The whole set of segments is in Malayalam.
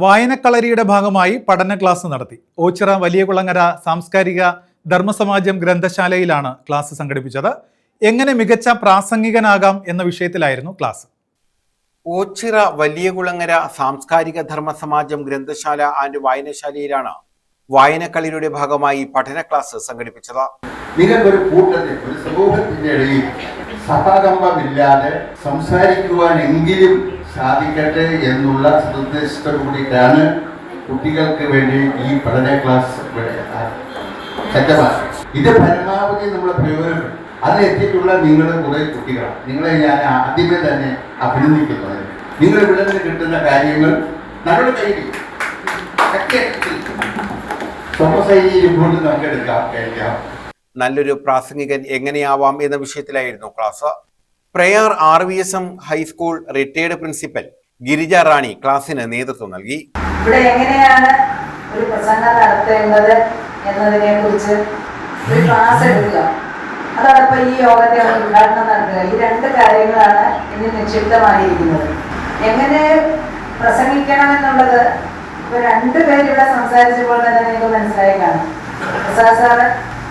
വായനക്കളരിയുടെ ഭാഗമായി പഠന ക്ലാസ് നടത്തി. ഓച്ചിറ വലിയകുളങ്ങര സാംസ്കാരിക ധർമ്മസമാജം ഗ്രന്ഥശാലയിലാണ് ക്ലാസ് സംഘടിപ്പിച്ചത്. എങ്ങനെ മികച്ച പ്രാസംഗികനാകാം എന്ന വിഷയത്തിലായിരുന്നു ക്ലാസ്. ഓച്ചിറ വലിയകുളങ്ങര സാംസ്കാരിക ധർമ്മസമാജം ഗ്രന്ഥശാല ആൻഡ് വായനശാലയിലാണ് വായനക്കളരിയുടെ ഭാഗമായി പഠന ക്ലാസ് സംഘടിപ്പിച്ചത്. നിങ്ങൾക്കൊരു കൂട്ടത്തിൽ ഒരു സമൂഹത്തിന്റെ ഇടയിൽ സഹകമ്പമില്ലാതെ സംസാരിക്കുവാനെങ്കിലും സാധിക്കട്ടെ എന്നുള്ള സന്ദേശത്തോടുകൂടിയിട്ടാണ് കുട്ടികൾക്ക് വേണ്ടി ഈ പഠന ക്ലാസ് സജ്ജമാക്കി. ഇത് പരമാവധി നമ്മൾ പ്രയോജനം അതിലെത്തിയിട്ടുള്ള നിങ്ങളുടെ കുറെ കുട്ടികളാണ്. നിങ്ങളെ ഞാൻ ആദ്യമേ തന്നെ അഭിനന്ദിക്കുന്നത്. നിങ്ങൾ ഇവിടെ നിന്ന് കിട്ടുന്ന കാര്യങ്ങൾ നമ്മുടെ കയ്യിൽ റിപ്പോർട്ട് നമുക്ക് എടുക്കാം, കഴിക്കാം. നല്ലൊരു പ്രാസംഗികൻ എങ്ങനെയാവാം എന്ന വിഷയത്തിലായിരുന്നു class. Prayar RVSM high school retired principal Girija Rani ക്ലാസിന് നേതൃത്വം നൽകി. ഇവിടെ എങ്ങനെയാണ് ഒരു പ്രസംഗം നടത്തേണ്ടത് എന്നതിനെ കുറിച്ച് ഒരു ക്ലാസ് എടുക്കുക, അതോടൊപ്പം ഈ യോഗത്തെ ഉദ്ഘാടനം നടത്തുക, ഈ രണ്ട് കാര്യങ്ങളാണ് ഇന്ന് നിക്ഷിപ്തമായിരിക്കുന്നത്. എങ്ങനെ പ്രസംഗിക്കണമെന്നുള്ളത് ഇപ്പൊ രണ്ടുപേരും ഇവിടെ സംസാരിച്ചപ്പോൾ തന്നെ നിങ്ങൾക്ക് മനസ്സിലായി കാണും. പ്രസാദ് സാറ്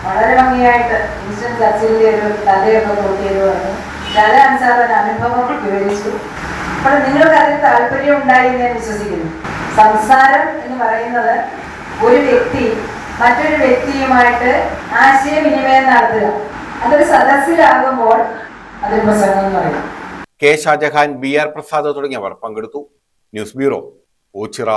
വളരെ ഭംഗിയായിട്ട് ഇൻസ്റ്റന്റ് ചർച്ചയിലെ ഒരു കഥയൊക്കെ കൂട്ടിയത് പറഞ്ഞു. ശാലാൻ സാർ ഒരു അനുഭവം വിവരിച്ചു. അപ്പോൾ നിങ്ങൾക്ക് അതിൽ താല്പര്യം ഉണ്ടായി ഞാൻ വിശ്വസിക്കുന്നു. സംസാരം എന്ന് പറയുന്നത് ഒരു വ്യക്തി മറ്റൊരു വ്യക്തിയുമായിട്ട് ആശയവിനിമയം നടത്തുക, അതൊരു സദസ്സിലാകുമ്പോൾ അതൊരു പ്രസംഗം എന്ന് പറയും. കെ ഷാജഹാൻ, BR പ്രസാദ് തുടങ്ങിയവർ പങ്കെടുത്തു. News bureau, Ochira.